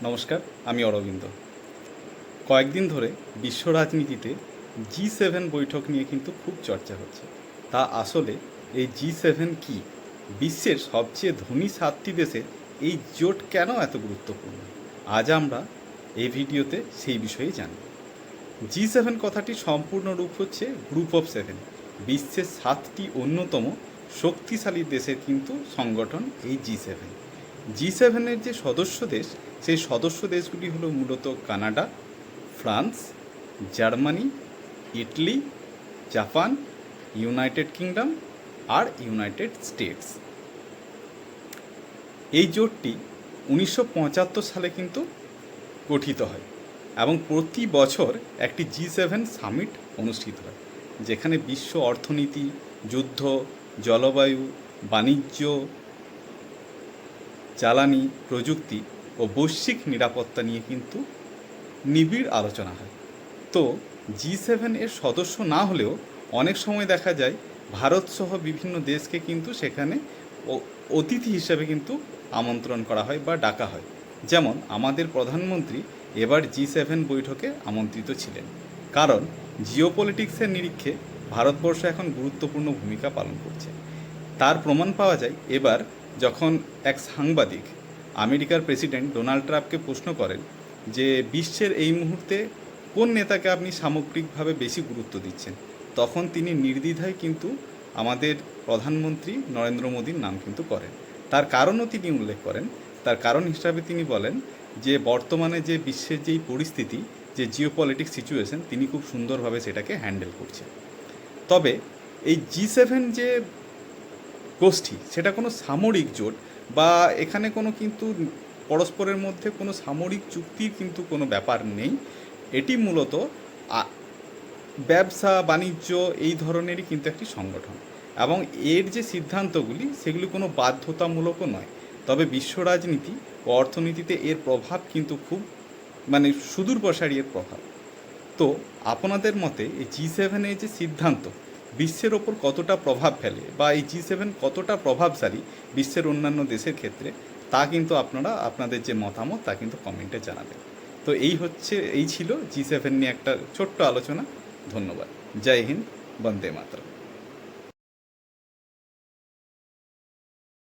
নমস্কার, আমি অরবিন্দ। কয়েকদিন ধরে বিশ্ব রাজনীতিতে G7 বৈঠক নিয়ে কিন্তু খুব চর্চা হচ্ছে। তা আসলে এই G7 কি? বিশ্বের সবচেয়ে ধনী 7টি দেশে এই জোট কেন এত গুরুত্বপূর্ণ? আজ আমরা এই ভিডিওতে সেই বিষয়ে জানব। G7 কথাটি সম্পূর্ণ রূপ হচ্ছে গ্রুপ অফ 7। বিশ্বের 7টি অন্যতম শক্তিশালী দেশের কিন্তু সংগঠন এই G7। G7-এর যে সদস্য দেশ, সেই সদস্য দেশগুলি হলো মূলত Canada, France, Germany, Italy, Japan, United Kingdom আর ইউনাইটেড স্টেটস। এই জোটটি 1975 সালে কিন্তু গঠিত হয় এবং প্রতি বছর একটি G7 সামিট অনুষ্ঠিত হয়, যেখানে বিশ্ব অর্থনীতি, যুদ্ধ, জলবায়ু, বাণিজ্য, জ্বালানি, প্রযুক্তি ও বৈশ্বিক নিরাপত্তা নিয়ে কিন্তু নিবিড় আলোচনা হয়। তো G7 এর সদস্য না হলেও অনেক সময় দেখা যায় ভারতসহ বিভিন্ন দেশকে কিন্তু সেখানে অতিথি হিসেবে কিন্তু আমন্ত্রণ করা হয় বা ডাকা হয়। যেমন আমাদের প্রধানমন্ত্রী এবার G7 বৈঠকে আমন্ত্রিত ছিলেন, কারণ জিওপলিটিক্সের নিরিখে ভারতবর্ষ এখন গুরুত্বপূর্ণ ভূমিকা পালন করছে। তার প্রমাণ পাওয়া যায় এবার যখন এক সাংবাদিক আমেরিকার প্রেসিডেন্ট ডোনাল্ড ট্রাম্পকে প্রশ্ন করেন যে বিশ্বের এই মুহূর্তে কোন নেতাকে আপনি সামগ্রিকভাবে বেশি গুরুত্ব দিচ্ছেন, তখন তিনি নির্দ্বিধায় কিন্তু আমাদের প্রধানমন্ত্রী নরেন্দ্র মোদীর নাম কিন্তু করেন। তার কারণও তিনি উল্লেখ করেন। তার কারণ হিসাবে তিনি বলেন যে বর্তমানে যে বিশ্বের যেই পরিস্থিতি, যে জিওপলিটিক্স সিচুয়েশন, তিনি খুব সুন্দরভাবে সেটাকে হ্যান্ডেল করছেন। তবে এই G7 যে গোষ্ঠী, সেটা কোনো সামরিক জোট বা এখানে কোনো কিন্তু পরস্পরের মধ্যে কোনো সামরিক চুক্তির কিন্তু কোনো ব্যাপার নেই। এটি মূলত ব্যবসা বাণিজ্য এই ধরনেরই কিন্তু একটি সংগঠন, এবং এর যে সিদ্ধান্তগুলি সেগুলি কোনো বাধ্যতামূলকও নয়। তবে বিশ্ব রাজনীতি ও অর্থনীতিতে এর প্রভাব কিন্তু খুব সুদূর প্রসারী এর প্রভাব। তো আপনাদের মতে এই G7 যে সিদ্ধান্ত বিশ্বের ওপর কতটা প্রভাব ফেলে বা এই G7 কতটা প্রভাবশালী বিশ্বের অন্যান্য দেশের ক্ষেত্রে, তা কিন্তু আপনারা আপনাদের যে মতামত তা কিন্তু কমেন্টে জানাবেন। তো এই ছিল G7 নিয়ে একটা ছোট্ট আলোচনা। ধন্যবাদ। জয় হিন্দ, বন্দে মাতরম।